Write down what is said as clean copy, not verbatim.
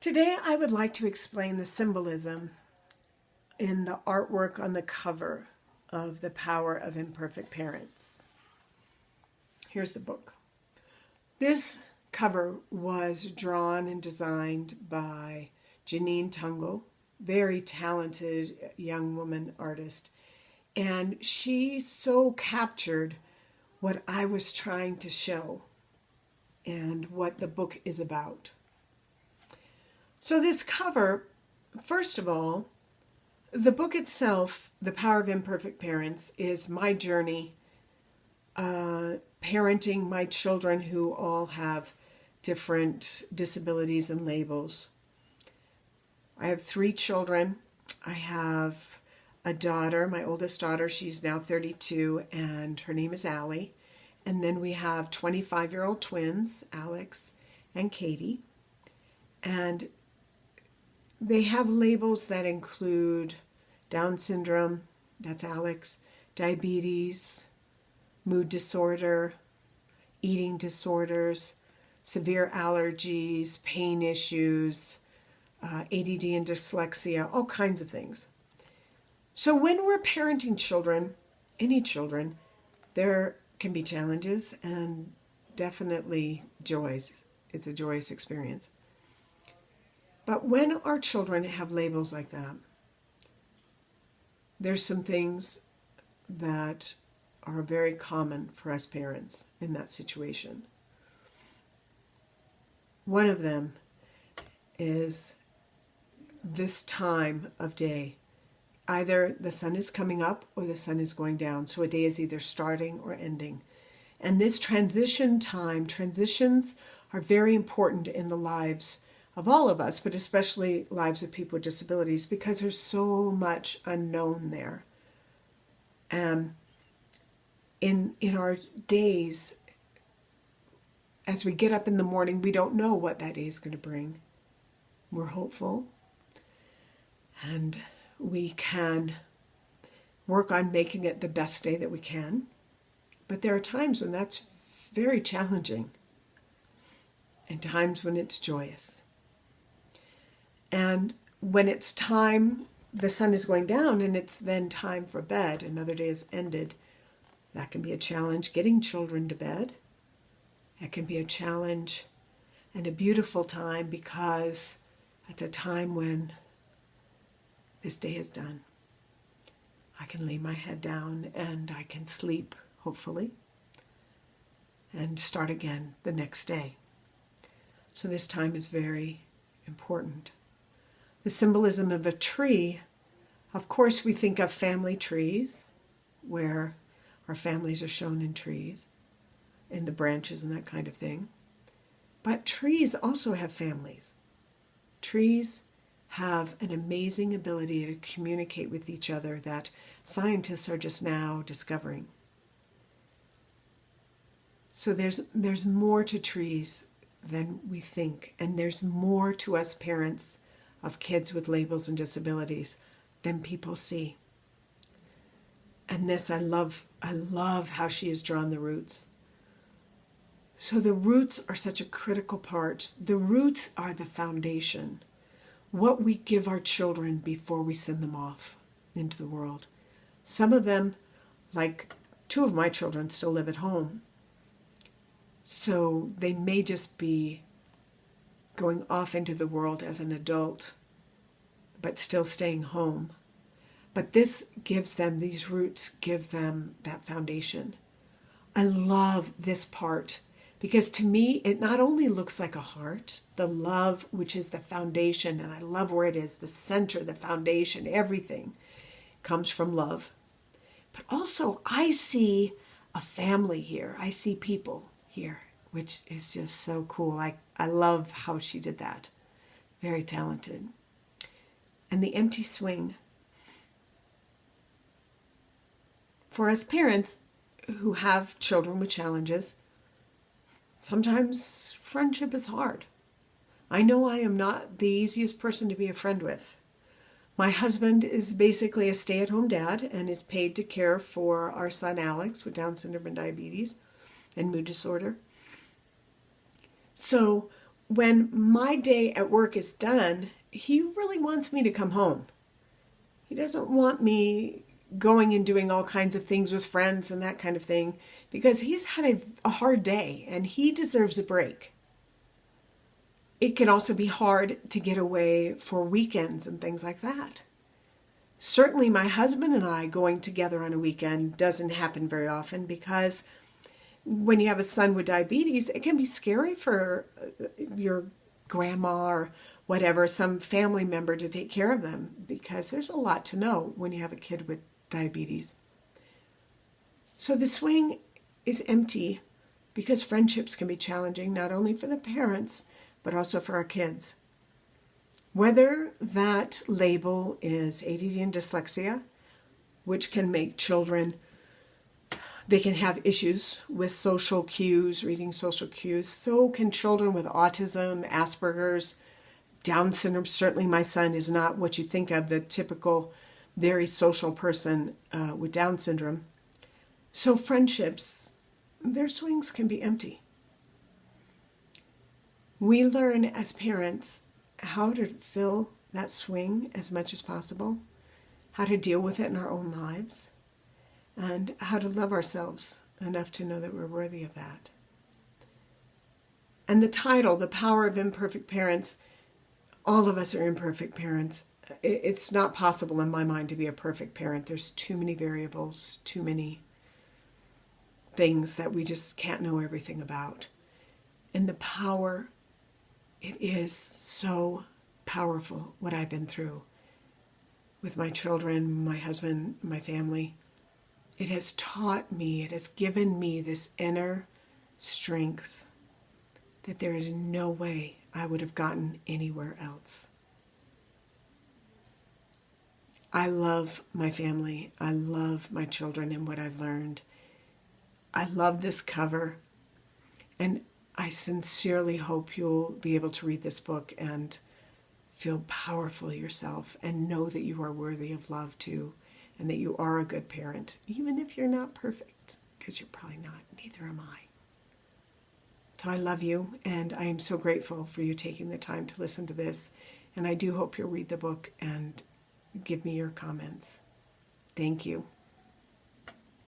Today I would like to explain the symbolism in the artwork on the cover of The Power of Imperfect Parents. Here's the book. This cover was drawn and designed by Johnene Tungl, very talented young woman artist, and she so captured what I was trying to show and what the book is about. So this cover, first of all, the book itself, The Power of Imperfect Parents, is my journey parenting my children who all have different disabilities and labels. I have 3 children. I have a daughter, my oldest daughter, she's now 32, and her name is Allie. And then we have 25-year-old twins, Alex and Katie. And they have labels that include Down syndrome, that's Alex, diabetes, mood disorder, eating disorders, severe allergies, pain issues, ADD and dyslexia, all kinds of things. So when we're parenting children, any children, there can be challenges and definitely joys. It's a joyous experience. But when our children have labels like that, there's some things that are very common for us parents in that situation. One of them is this time of day. Either the sun is coming up or the sun is going down. So a day is either starting or ending. And this transition time, transitions are very important in the lives of all of us, but especially lives of people with disabilities, because there's so much unknown there. In our days, as we get up in the morning, we don't know what that day is going to bring. We're hopeful, and we can work on making it the best day that we can. But there are times when that's very challenging, and times when it's joyous. And when it's time, the sun is going down and it's then time for bed, another day has ended, that can be a challenge. Getting children to bed, that can be a challenge and a beautiful time, because it's a time when this day is done. I can lay my head down and I can sleep, hopefully, and start again the next day. So this time is very important. The symbolism of a tree, of course we think of family trees, where our families are shown in trees, in the branches and that kind of thing. But trees also have families. Trees have an amazing ability to communicate with each other that scientists are just now discovering. So there's more to trees than we think, and there's more to us parents of kids with labels and disabilities than people see. And this, I love how she has drawn the roots. So the roots are such a critical part. The roots are the foundation. What we give our children before we send them off into the world. Some of them, like 2 of my children, still live at home. So they may just be going off into the world as an adult, but still staying home. But this gives them, these roots give them that foundation. I love this part, because to me, it not only looks like a heart, the love, which is the foundation, and I love where it is, the center, the foundation, everything comes from love. But also, I see a family here. I see people here, which is just so cool. I love how she did that. Very talented. And the empty swing. For us parents who have children with challenges, sometimes friendship is hard. I know I am not the easiest person to be a friend with. My husband is basically a stay-at-home dad and is paid to care for our son Alex with Down syndrome and diabetes and mood disorder. So when my day at work is done, he really wants me to come home. He doesn't want me going and doing all kinds of things with friends and that kind of thing, because he's had a hard day and he deserves a break. It can also be hard to get away for weekends and things like that. Certainly my husband and I going together on a weekend doesn't happen very often, because when you have a son with diabetes, it can be scary for your grandma or whatever, some family member, to take care of them, because there's a lot to know when you have a kid with diabetes. So the swing is empty because friendships can be challenging, not only for the parents, but also for our kids. Whether that label is ADD and dyslexia, which can make children, they can have issues with social cues, reading social cues. So can children with autism, Asperger's, Down syndrome. Certainly my son is not what you think of, the typical very social person with Down syndrome. So friendships, their swings can be empty. We learn as parents how to fill that swing as much as possible, how to deal with it in our own lives, and how to love ourselves enough to know that we're worthy of that. And the title, The Power of Imperfect Parents, all of us are imperfect parents. It's not possible in my mind to be a perfect parent. There's too many variables, too many things that we just can't know everything about. And the power, it is so powerful what I've been through with my children, my husband, my family. It has taught me, it has given me this inner strength that there is no way I would have gotten anywhere else. I love my family. I love my children and what I've learned. I love this cover, and I sincerely hope you'll be able to read this book and feel powerful yourself and know that you are worthy of love too, and that you are a good parent, even if you're not perfect, because you're probably not. Neither am I. So I love you, and I am so grateful for you taking the time to listen to this, and I do hope you'll read the book and give me your comments. Thank you.